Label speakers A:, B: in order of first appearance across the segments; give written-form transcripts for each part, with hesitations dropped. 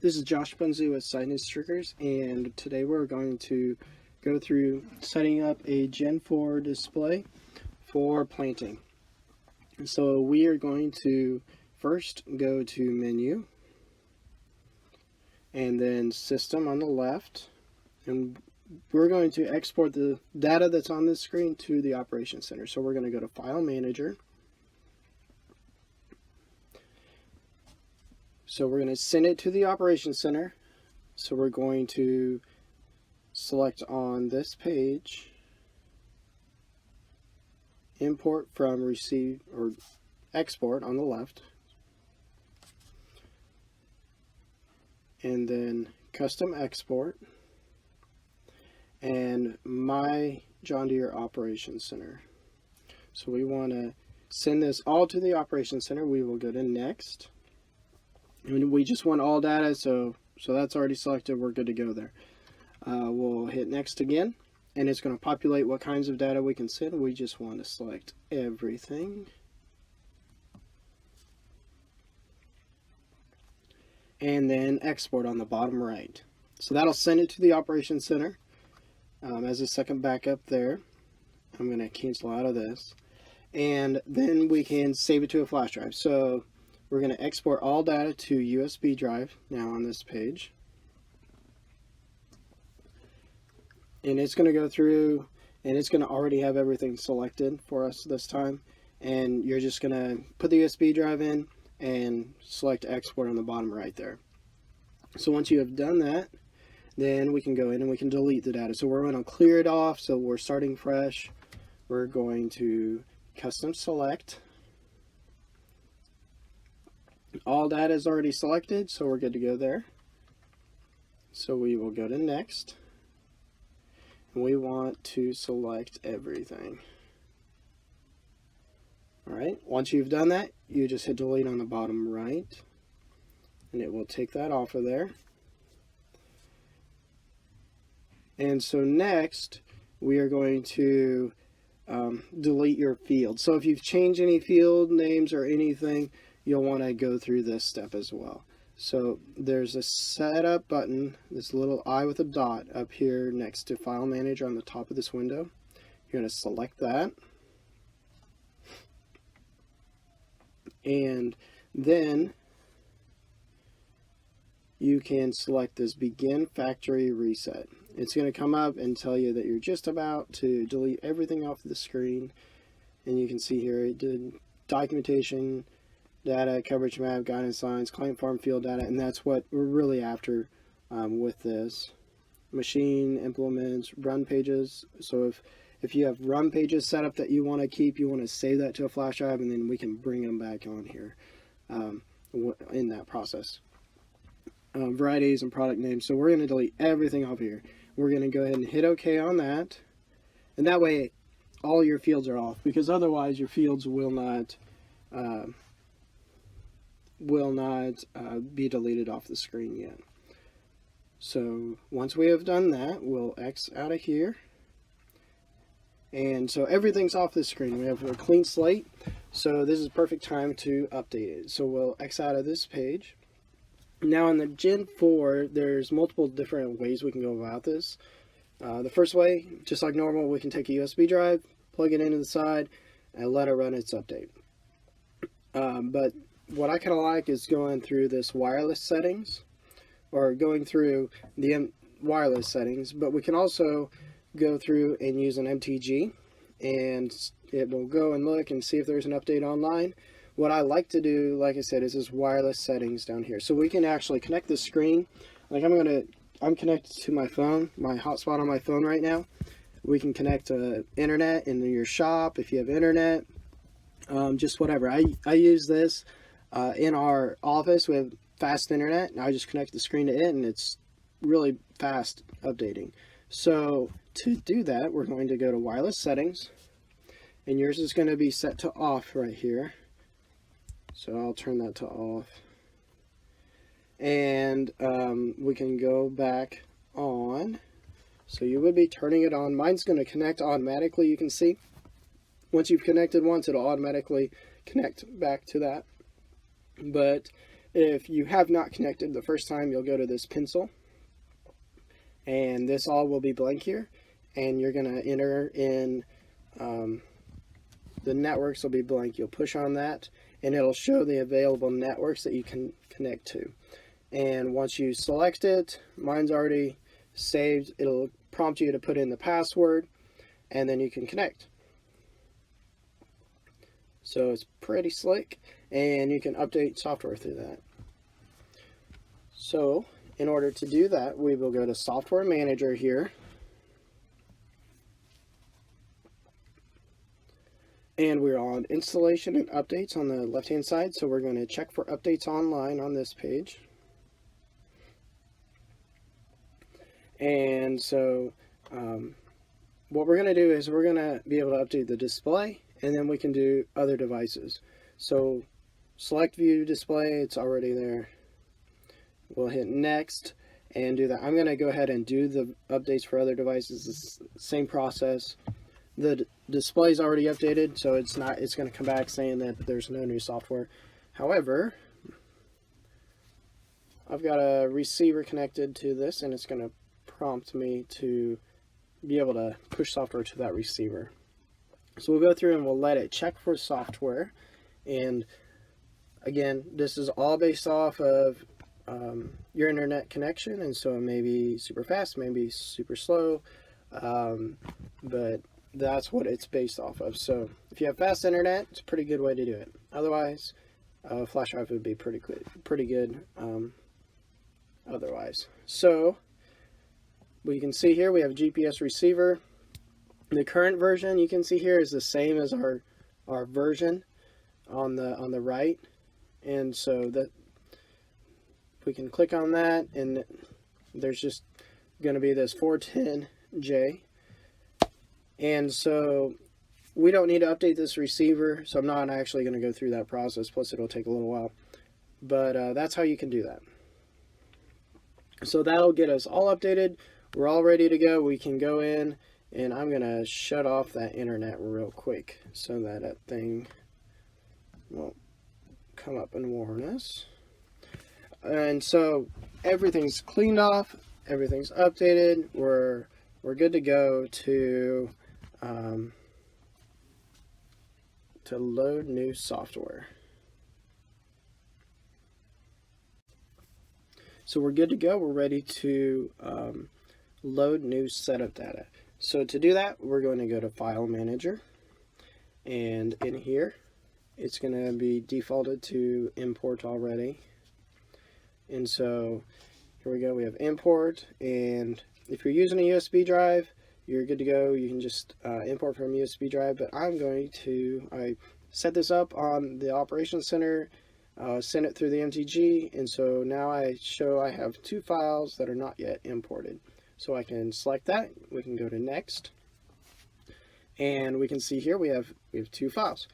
A: This is Josh Bunzu with Sinus Triggers, and today we're going to go through setting up a Gen 4 display for planting. So we are going to first go to Menu, and then System on the left, and we're going to export the data that's on this screen to the Operations Center. So we're going to go to File Manager. So we're going to send it to the Operations Center. So we're going to select on this page, import from receive or export on the left, and then custom export, and my John Deere Operations Center. So we want to send this all to the Operations Center. We will go to next. And we just want all data, so that's already selected. We're good to go there. We'll hit next again, and it's going to populate what kinds of data we can send. We just want to select everything. And then export on the bottom right. So that'll send it to the Operations Center as a second backup there. I'm going to cancel out of this. And then we can save it to a flash drive. So we're going to export all data to USB drive now on this page. And it's going to go through, and it's going to already have everything selected for us this time. And you're just going to put the USB drive in and select export on the bottom right there. So once you have done that, then we can go in and we can delete the data. So we're going to clear it off, so we're starting fresh. We're going to custom select. All data is already selected, so we're good to go there. So we will go to next. And we want to select everything. Alright, once you've done that, you just hit delete on the bottom right, and it will take that off of there. And so next, we are going to delete your field. So if you've changed any field names or anything, you'll want to go through this step as well. So there's a setup button, this little eye with a dot up here next to File Manager on the top of this window. You're going to select that. And then you can select this Begin Factory Reset. It's going to come up and tell you that you're just about to delete everything off the screen. And you can see here it did documentation, data, coverage map, guidance lines, client farm field data, and that's what we're really after with this. Machine implements, run pages. So if you have run pages set up that you want to keep, you want to save that to a flash drive, and then we can bring them back on here in that process. Varieties and product names. So we're going to delete everything off here. We're going to go ahead and hit OK on that, and that way all your fields are off, because otherwise your fields will not be deleted off the screen yet. So once we have done that, we'll X out of here. And so everything's off the screen. We have a clean slate. So this is perfect time to update it. So we'll X out of this page. Now in the Gen 4, there's multiple different ways we can go about this. The first way, just like normal, we can take a USB drive, plug it into the side, and let it run its update. But what I kind of like is going through this wireless settings, or going through the wireless settings, but we can also go through and use an MTG, and it will go and look and see if there's an update online. What I like to do, like I said, is this wireless settings down here. So we can actually connect the screen. Like I'm connected to my phone, my hotspot on my phone right now. We can connect to internet in your shop if you have internet. Just whatever. I use this in our office. We have fast internet, and I just connect the screen to it, and it's really fast updating. So to do that, we're going to go to wireless settings, and yours is going to be set to off right here. So I'll turn that to off, and we can go back on. So you would be turning it on. Mine's going to connect automatically, you can see. Once you've connected once, it'll automatically connect back to that. But If you have not connected the first time, you'll go to this pencil, and this all will be blank here, and you're going to enter in the networks will be blank. You'll push on that, and it'll show the available networks that you can connect to. And once you select it, mine's already saved, it'll prompt you to put in the password, and then you can connect. So it's pretty slick, and you can update software through that. So in order to do that, we will go to Software Manager here, and we're on Installation and Updates on the left hand side. So we're going to check for updates online on this page. And so what we're going to do is we're going to be able to update the display, and then we can do other devices. So select view display, it's already there. We'll hit next and do that. I'm going to go ahead and do the updates for other devices. It's the same process. The display is already updated, so it's going to come back saying that there's no new software. However, I've got a receiver connected to this, and it's going to prompt me to be able to push software to that receiver. So we'll go through and we'll let it check for software. And again, this is all based off of your internet connection, and so it may be super fast, maybe super slow, but that's what it's based off of. So if you have fast internet, it's a pretty good way to do it. Otherwise, flash drive would be pretty good otherwise. So we can see here we have a GPS receiver. The current version you can see here is the same as our version on the right, and so that we can click on that, and there's just going to be this 410J. And so we don't need to update this receiver, so I'm not actually going to go through that process, plus it'll take a little while. But that's how you can do that. So that'll get us all updated. We're all ready to go. We can go in, and I'm going to shut off that internet real quick so that thing won't come up and warn us. And so everything's cleaned off, everything's updated. We're good to go to load new software. So we're good to go. We're ready to load new setup data. So to do that, we're going to go to File Manager, and in here it's going to be defaulted to import already. And so here we go, we have import, and if you're using a USB drive, you're good to go. You can just import from a USB drive, but I set this up on the Operations Center, send it through the MTG, and so now I have two files that are not yet imported. So I can select that, we can go to next, and we can see here we have two files.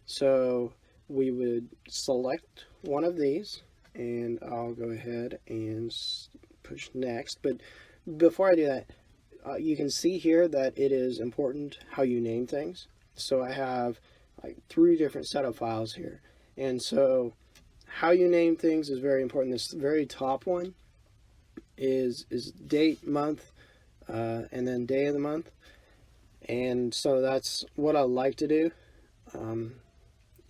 A: So we would select one of these, and I'll go ahead and push next. But before I do that, you can see here that it is important how you name things. So I have like 3 different setup files here, and so how you name things is very important. This very top one is date, month, and then day of the month, and so that's what I like to do,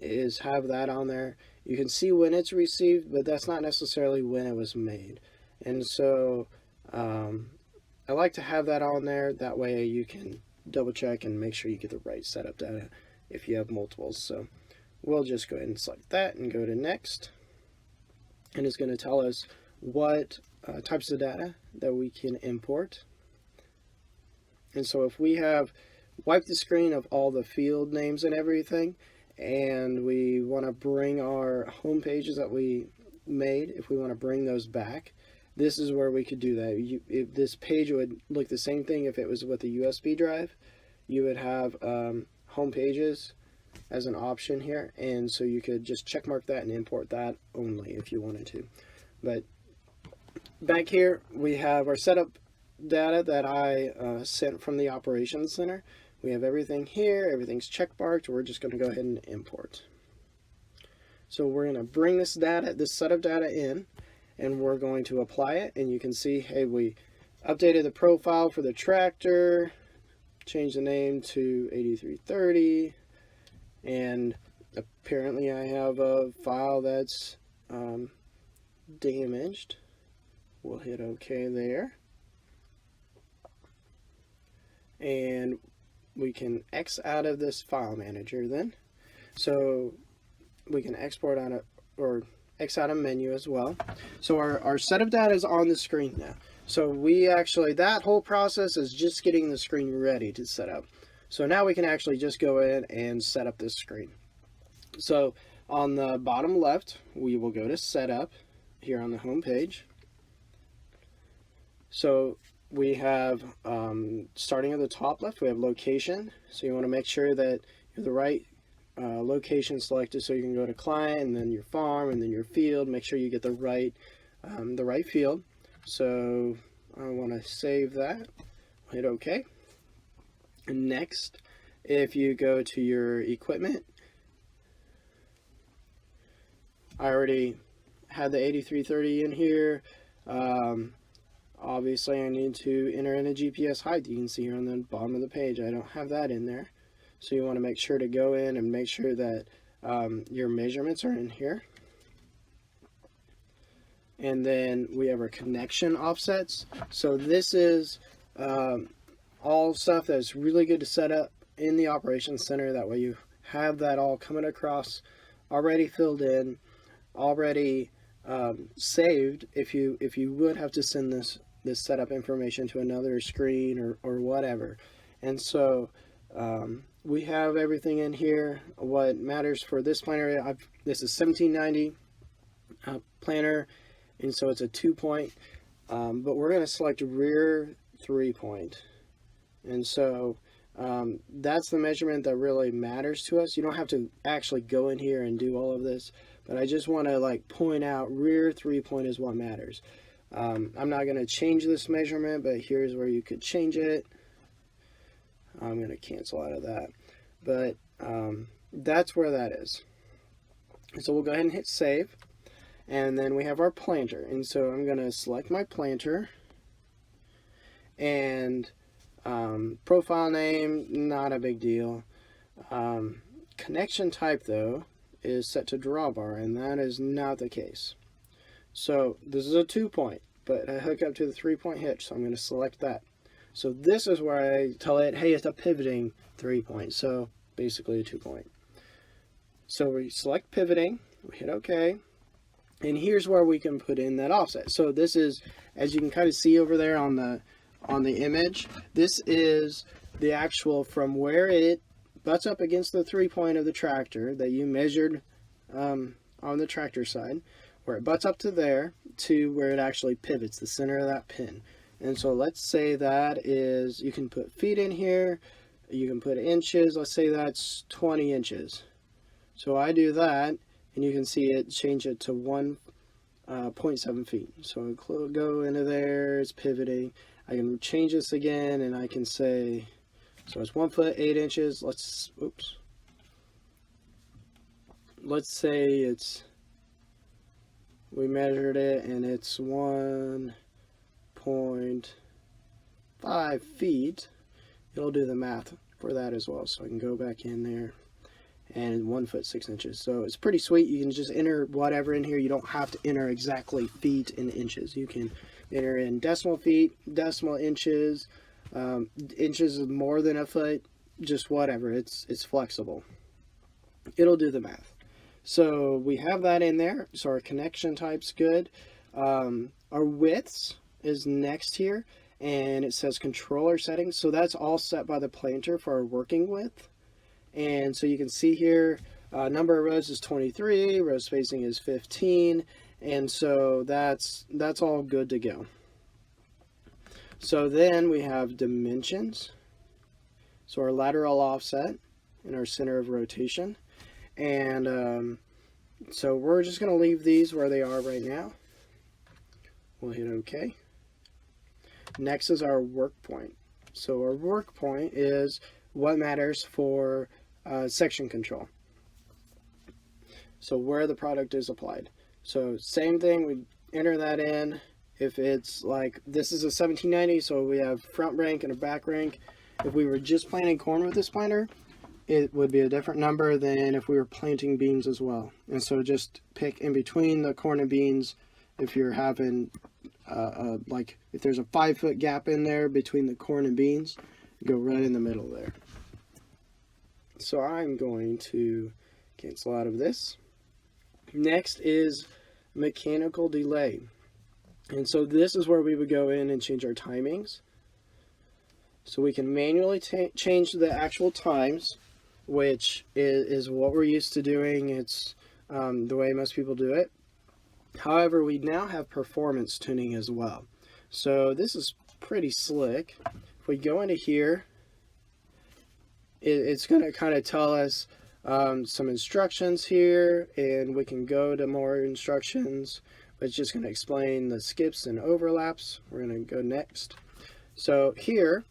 A: is have that on there. You can see when it's received, but that's not necessarily when it was made. And so I like to have that on there. That way you can double check and make sure you get the right setup data if you have multiples. So we'll just go ahead and select that and go to next. And it's going to tell us what types of data that we can import. And so if we have wiped the screen of all the field names and everything, and we want to bring our home pages that we made, if we want to bring those back, this is where we could do that. If this page would look the same thing if it was with a USB drive. You would have home pages as an option here, and so you could just check mark that and import that only if you wanted to. But back here we have our setup data that I sent from the Operations Center. We have everything here, everything's check marked. We're just going to go ahead and import. So we're going to bring this set of data in, and we're going to apply it. And you can see, hey, we updated the profile for the tractor, changed the name to 8330, and apparently I have a file that's damaged. We'll hit OK there. And we can X out of this file manager then. So we can export out of, or X out of menu as well. So our set of data is on the screen now. So we actually, that whole process is just getting the screen ready to set up. So now we can actually just go in and set up this screen. So on the bottom left, we will go to Setup here on the home page. So we have, starting at the top left, we have location. So you want to make sure that you have the right location selected, so you can go to client and then your farm and then your field. Make sure you get the right field. So I want to save that. Hit OK. And next, if you go to your equipment, I already had the 8330 in here. Obviously, I need to enter in a GPS height. You can see here on the bottom of the page, I don't have that in there. So you want to make sure to go in and make sure that your measurements are in here. And then we have our connection offsets. So this is all stuff that's really good to set up in the operations center. That way you have that all coming across, already filled in, already saved. If you would have to send this setup information to another screen or whatever. And so we have everything in here. What matters for this planter, this is 1790 planter, and so it's a 2-point, but we're going to select rear 3-point. And so that's the measurement that really matters to us. You don't have to actually go in here and do all of this, but I just want to like point out rear 3-point is what matters. I'm not going to change this measurement, but here's where you could change it. I'm going to cancel out of that, but that's where that is. So we'll go ahead and hit save, and then we have our planter. And so I'm going to select my planter, and profile name, not a big deal. Connection type though is set to drawbar, and that is not the case. So this is a 2-point, but I hook up to the 3-point hitch, so I'm going to select that. So this is where I tell it, hey, it's a pivoting 3-point, so basically a 2-point. So we select pivoting, we hit OK, and here's where we can put in that offset. So this is, as you can kind of see over there on the image, this is the actual from where it butts up against the 3-point of the tractor that you measured on the tractor side, where it butts up to there to where it actually pivots, the center of that pin. And so let's say that is, you can put feet in here, you can put inches, let's say that's 20 inches. So I do that, and you can see it change it to 1.7 feet. So I go into there, it's pivoting. I can change this again, and I can say, so it's 1 foot 8 inches. Let's say it's, we measured it and it's 1.5 feet. It'll do the math for that as well. So I can go back in there, and 1 foot 6 inches. So it's pretty sweet. You can just enter whatever in here. You don't have to enter exactly feet and inches. You can enter in decimal feet, decimal inches, inches is more than a foot, just whatever. It's flexible. It'll do the math. So we have that in there. So our connection type's good. Our widths is next here, and it says controller settings. So that's all set by the planter for our working width. And so you can see here, number of rows is 23, row spacing is 15, and so that's all good to go. So then we have dimensions, so our lateral offset and our center of rotation, and so we're just going to leave these where they are right now. We'll hit OK. Next is our work point. So our work point is what matters for section control. so where the product is applied. So same thing, we enter that in. If it's like, this is a 1790, so we have front rank and a back rank. If we were just planting corn with this planter, it would be a different number than if we were planting beans as well. And so just pick in between the corn and beans. If you're having like if there's a 5-foot gap in there between the corn and beans, go right in the middle there. So I'm going to cancel out of this. Next is mechanical delay. And so this is where we would go in and change our timings. So we can manually change the actual times, which is what we're used to doing. It's the way most people do it. However, we now have performance tuning as well. So this is pretty slick. If we go into here, it's going to kind of tell us some instructions here, and we can go to more instructions. But it's just going to explain the skips and overlaps. We're going to go next. So here,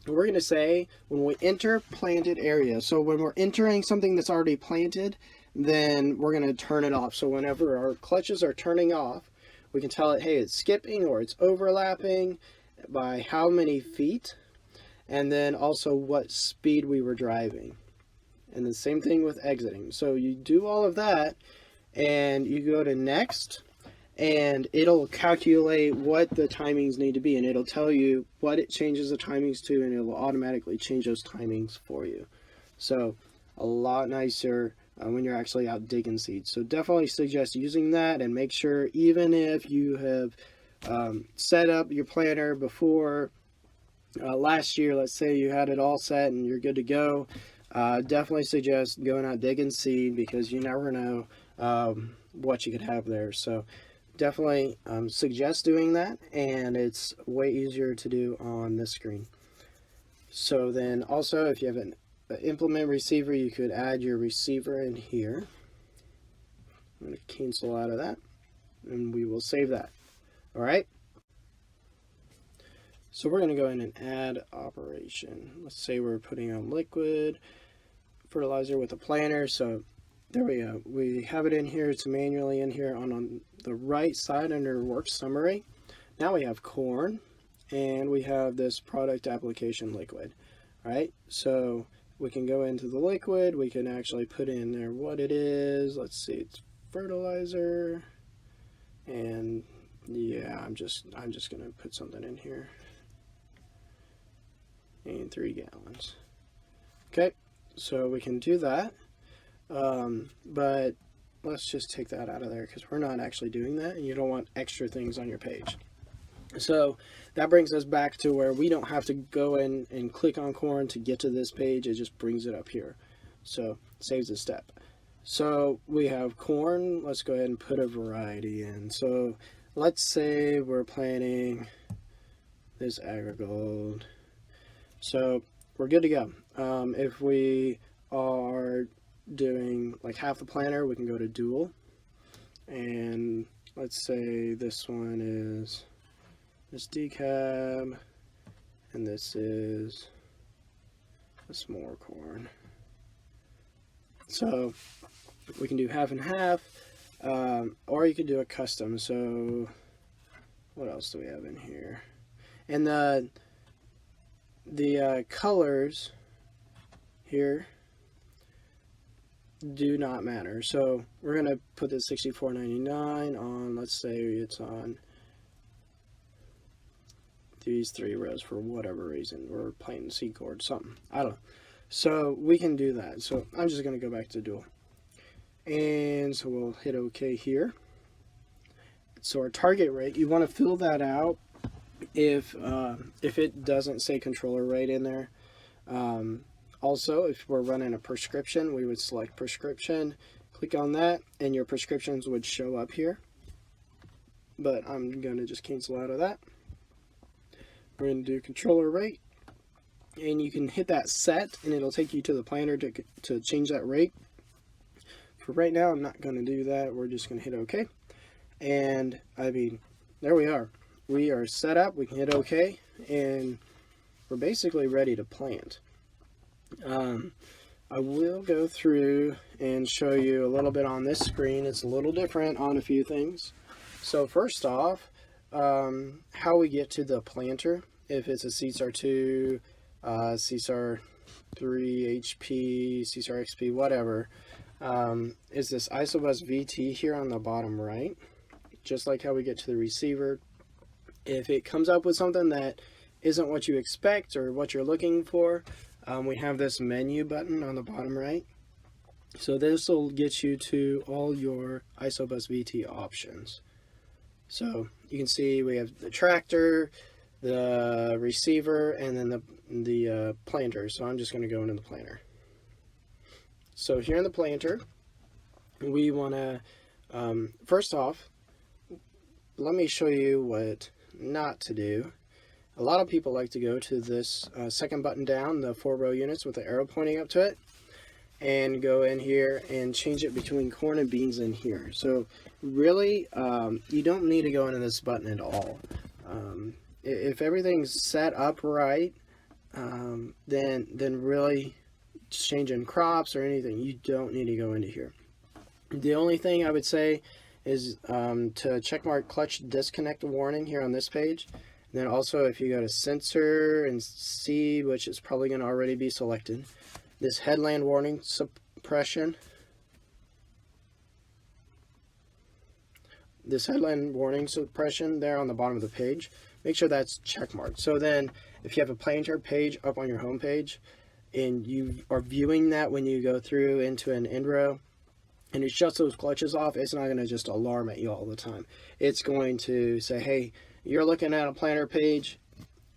A: we're going to say when we enter planted area. So when we're entering something that's already planted, then we're going to turn it off. So whenever our clutches are turning off, we can tell it, hey, it's skipping or it's overlapping by how many feet, and then also what speed we were driving. And the same thing with exiting. So you do all of that, and you go to next, and it'll calculate what the timings need to be, and it'll tell you what it changes the timings to, and it will automatically change those timings for you. So a lot nicer when you're actually out digging seeds. So definitely suggest using that, and make sure, even if you have set up your planter before last year, let's say you had it all set and you're good to go, definitely suggest going out digging seed, because you never know what you could have there. So definitely suggest doing that, and it's way easier to do on this screen. So then also, if you have an implement receiver, you could add your receiver in here. I'm going to cancel out of that, and we will save that. All right. So we're going to go in and add operation. Let's say we're putting on liquid fertilizer with a planter. So there we go. We have it in here. It's manually in here on the right side under work summary. Now we have corn, and we have this product application liquid. All right. So we can go into the liquid. We can actually put in there what it is. Let's see. It's fertilizer. And yeah, I'm just going to put something in here. And 3 gallons. Okay. So we can do that. But let's just take that out of there, because we're not actually doing that, and you don't want extra things on your page. So that brings us back to where we don't have to go in and click on corn to get to this page. It just brings it up here. So saves a step. So we have corn. Let's go ahead and put a variety in. So let's say we're planting this Agrigold. So we're good to go. If we are doing like half the planter, we can go to dual, and let's say this one is this decab, and this is a s'more corn. So we can do half and half, or you could do a custom. So what else do we have in here? And the colors here do not matter. So we're going to put the $64.99 on, let's say it's on these 3 rows for whatever reason. We're playing seed cord, something. I don't know. So we can do that. So I'm just going to go back to dual. And so we'll hit OK here. So our target rate, you want to fill that out if it doesn't say controller rate in there. Also, if we're running a prescription, we would select prescription, click on that, and your prescriptions would show up here. But I'm going to just cancel out of that. We're going to do controller rate, and you can hit that set, and it'll take you to the planner to change that rate. For right now, I'm not going to do that. We're just going to hit OK. And I mean, there we are. We are set up. We can hit OK, and we're basically ready to plant. I will go through and show you a little bit on this screen. It's a little different on a few things. So first off, how we get to the planter, if it's a CSAR2, CSAR 3 HP, CSAR XP, whatever, is this Isobus VT here on the bottom right. Just like how we get to the receiver. If it comes up with something that isn't what you expect or what you're looking for, we have this menu button on the bottom right. So this will get you to all your Isobus VT options. So you can see we have the tractor, the receiver, and then the planter. So I'm just going to go into the planter. So here in the planter, we want to, first off, let me show you what not to do. A lot of people like to go to this second button down, the 4-row units with the arrow pointing up to it, and go in here and change it between corn and beans in here. So really, you don't need to go into this button at all. If everything's set up right, then really changing crops or anything, you don't need to go into here. The only thing I would say is to check mark clutch disconnect warning here on this page. And then also if you go to sensor and see, which is probably going to already be selected, this headland warning suppression. This headland warning suppression there on the bottom of the page, make sure that's check marked. So then if you have a planter page up on your home page and you are viewing that when you go through into an end row, and it shuts those clutches off, it's not going to just alarm at you all the time. It's going to say, hey, you're looking at a planter page.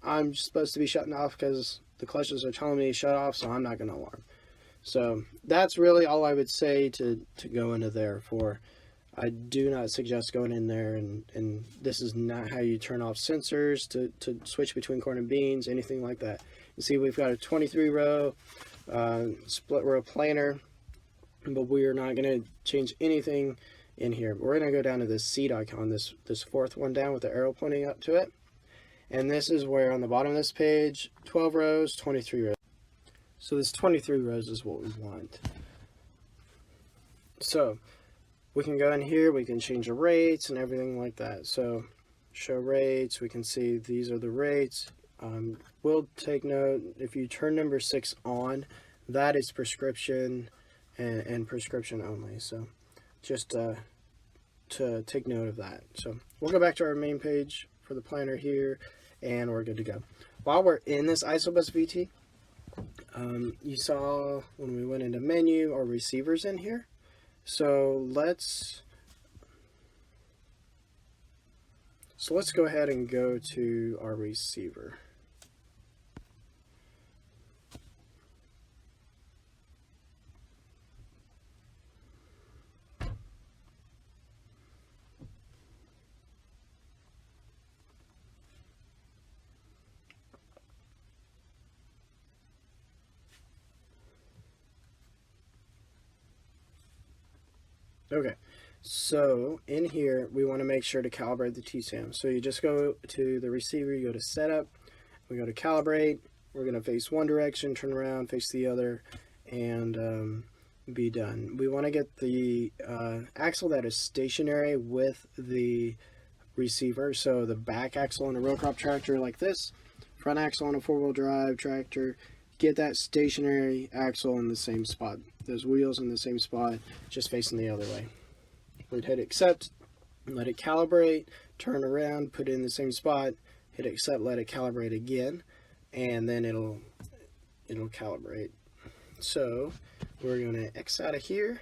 A: I'm supposed to be shutting off because the clutches are telling me to shut off, so I'm not going to alarm. So that's really all I would say to go into there for. I do not suggest going in there, and this is not how you turn off sensors to switch between corn and beans, anything like that. You see we've got a 23-row split row planter, but we are not going to change anything in here. We're going to go down to this seed icon, this fourth one down with the arrow pointing up to it. And this is where on the bottom of this page, 12 rows, 23 rows. So this 23 rows is what we want. So we can go in here, we can change the rates and everything like that. So show rates, we can see these are the rates. We'll take note, if you turn number 6 on, that is prescription and prescription only. So just to take note of that. So we'll go back to our main page for the planner here, and we're good to go. While we're in this Isobus VT, you saw when we went into menu our receivers in here. So let's go ahead and go to our receiver. Okay, so in here we want to make sure to calibrate the TSAM. So you just go to the receiver, you go to setup, we go to calibrate, we're going to face one direction, turn around, face the other, and be done. We want to get the axle that is stationary with the receiver. So the back axle on a row crop tractor like this, front axle on a 4-wheel drive tractor, get that stationary axle in the same spot. Those wheels in the same spot, just facing the other way. We'd hit accept, let it calibrate, turn around, put it in the same spot, hit accept, let it calibrate again, and then it'll calibrate. So we're going to X out of here.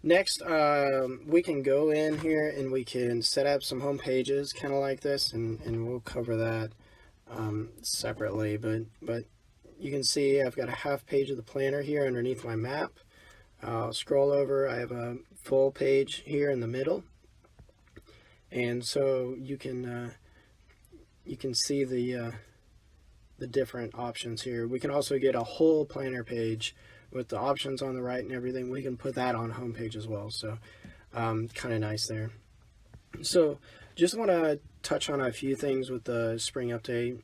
A: Next, we can go in here and we can set up some home pages, kind of like this, and we'll cover that separately. But you can see I've got a half page of the planner here underneath my map. I'll scroll over. I have a full page here in the middle, and so you can see the different options here. We can also get a whole planner page with the options on the right and everything. We can put that on home page as well. So kind of nice there. So just want to touch on a few things with the spring update.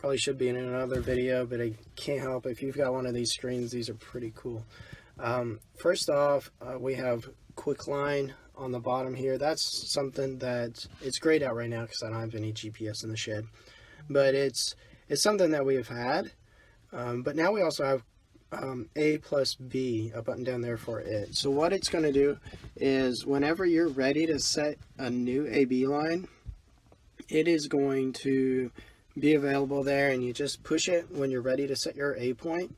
A: Probably should be in another video, but I can't help. If you've got one of these screens, these are pretty cool. First off, we have QuickLine on the bottom here. That's something that it's grayed out right now because I don't have any GPS in the shed, but it's something that we have had. But now we also have A plus B, a button down there for it. So what it's going to do is whenever you're ready to set a new AB line, it is going to be available there, and you just push it when you're ready to set your A point,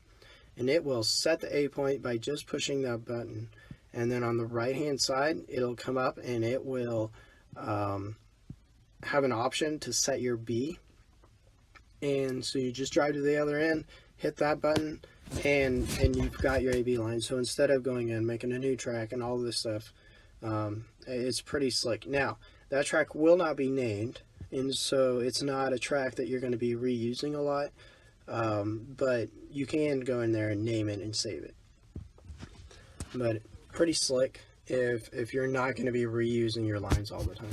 A: and it will set the A point by just pushing that button. And then on the right hand side, it'll come up and it will have an option to set your B. And so you just drive to the other end, hit that button, and you've got your AB line. So instead of going in, making a new track and all this stuff, it's pretty slick. Now, that track will not be named, and so it's not a track that you're going to be reusing a lot, but you can go in there and name it and save it. But pretty slick if you're not going to be reusing your lines all the time.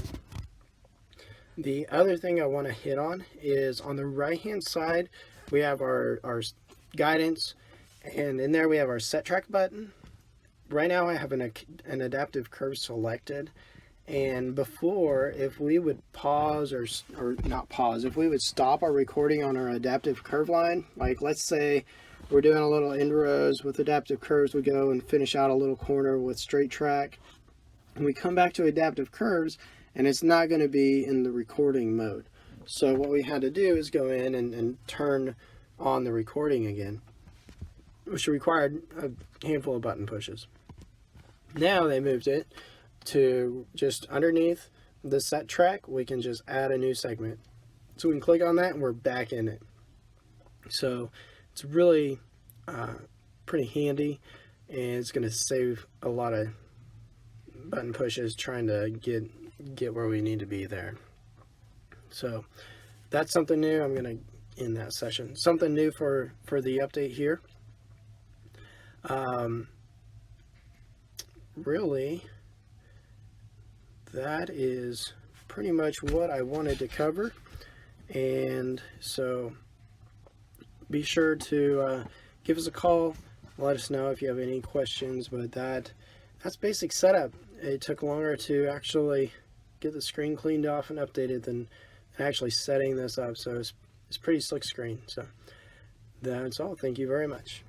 A: The other thing I want to hit on is on the right hand side we have our guidance, and in there we have our set track button. Right now I have an adaptive curve selected, and before, if we would pause or not pause, if we would stop our recording on our adaptive curve line, like let's say we're doing a little end rows with adaptive curves, we go and finish out a little corner with straight track, and we come back to adaptive curves, and it's not going to be in the recording mode. So what we had to do is go in and turn on the recording again, which required a handful of button pushes. Now they moved it to just underneath the set track, we can just add a new segment. So we can click on that and we're back in it. So it's really pretty handy, and it's going to save a lot of button pushes trying to get where we need to be there. So that's something new. I'm going to end that session. Something new for the update here. Really, that is pretty much what I wanted to cover, and so be sure to give us a call, let us know if you have any questions. But that's basic setup. It took longer to actually get the screen cleaned off and updated than actually setting this up, so it's pretty slick screen. So that's all. Thank you very much.